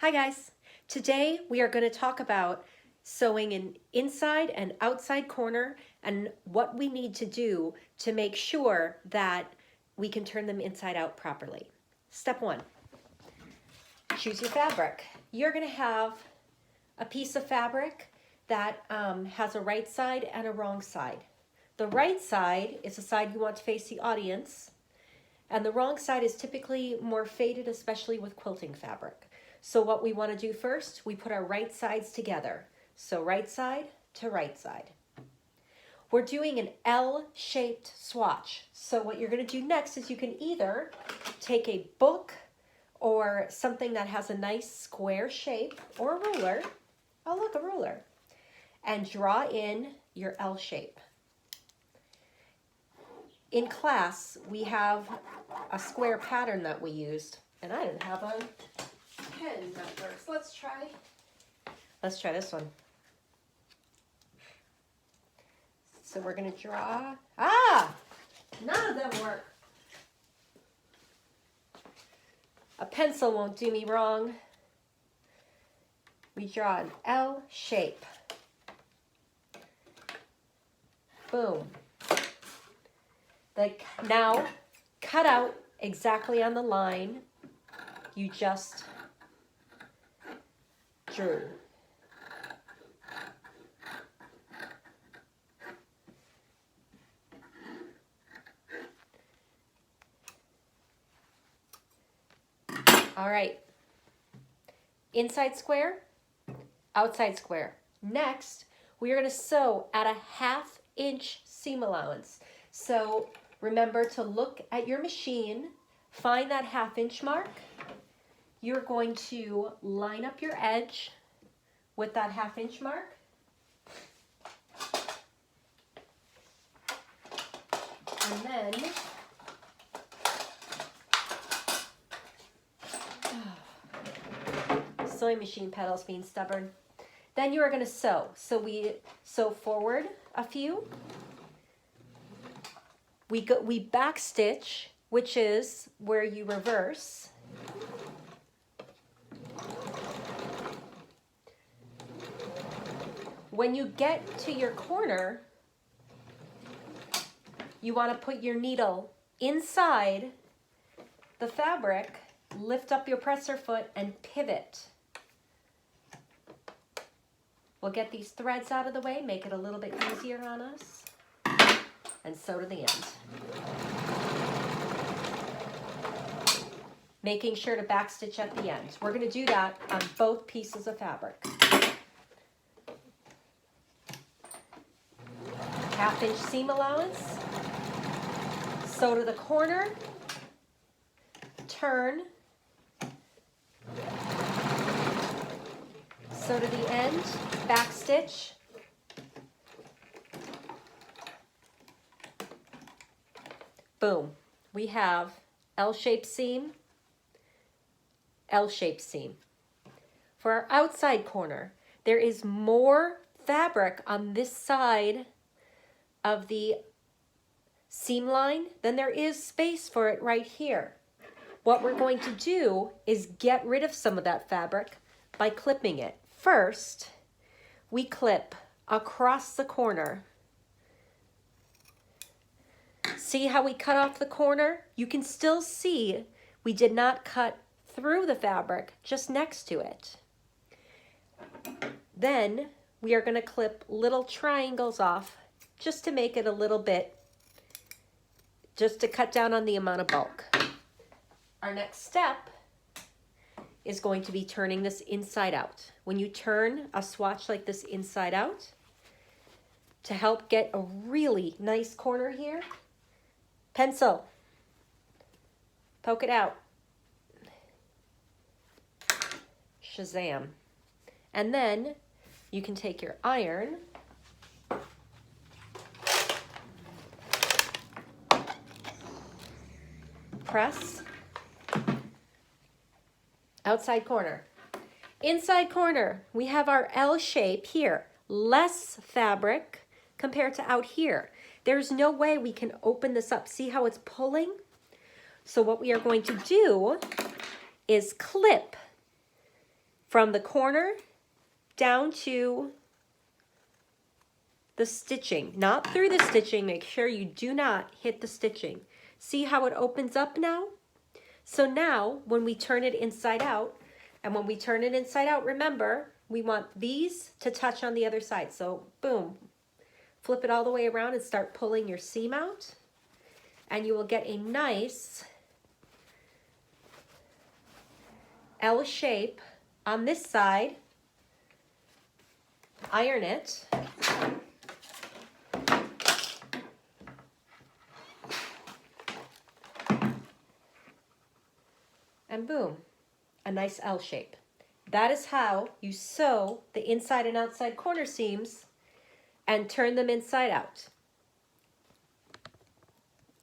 Hi guys. Today we are going to talk about sewing an inside and outside corner and what we need to do to make sure that we can turn them inside out properly. Step 1, choose your fabric. You're going to have a piece of fabric that has a right side and a wrong side. The right side is the side you want to face the audience, and the wrong side is typically more faded, especially with quilting fabric. So what we want to do first, we put our right sides together. So right side to right side. We're doing an L-shaped swatch. So what you're going to do next is you can either take a book or something that has a nice square shape or a ruler. Oh, look, a ruler. And draw in your L shape. In class, we have a square pattern that we used, and I didn't have a pen that works. Let's try this one. So we're going to draw. None of them work. A pencil won't do me wrong. We draw an L shape. Boom. Now cut out exactly on the line you just drew. All right. Inside square, outside square. Next, we are going to sew at a 1/2 inch seam allowance. So remember to look at your machine, find that 1/2 inch mark. You're going to line up your edge with that 1/2 inch mark. And then sewing machine pedals being stubborn. Then you are going to sew. So we sew forward a few. We back stitch, which is where you reverse. When you get to your corner, you want to put your needle inside the fabric, lift up your presser foot, and pivot. We'll get these threads out of the way, make it a little bit easier on us, and sew to the end. Making sure to backstitch at the end. We're going to do that on both pieces of fabric. 1/2 inch seam allowance, sew to the corner, turn, sew to the end, back stitch, boom. We have L-shaped seam, L-shaped seam. For our outside corner, there is more fabric on this side of the seam line than there is space for it right here. What we're going to do is get rid of some of that fabric by clipping it. First, we clip across the corner. See how we cut off the corner? You can still see we did not cut through the fabric, just next to it. Then we are going to clip little triangles off just to make it a little bit, just to cut down on the amount of bulk. Our next step is going to be turning this inside out. When you turn a swatch like this inside out, to help get a really nice corner here, pencil, poke it out. Shazam. And then you can take your iron, press, outside corner. Inside corner, we have our L shape here. Less fabric compared to out here. There's no way we can open this up. See how it's pulling? So what we are going to do is clip from the corner down to the stitching, not through the stitching. Make sure you do not hit the stitching. See how it opens up now? So now when we turn it inside out, and when we turn it inside out, remember, we want these to touch on the other side. So boom, flip it all the way around and start pulling your seam out, and you will get a nice L shape on this side. Iron it. And boom, a nice L shape. That is how you sew the inside and outside corner seams and turn them inside out.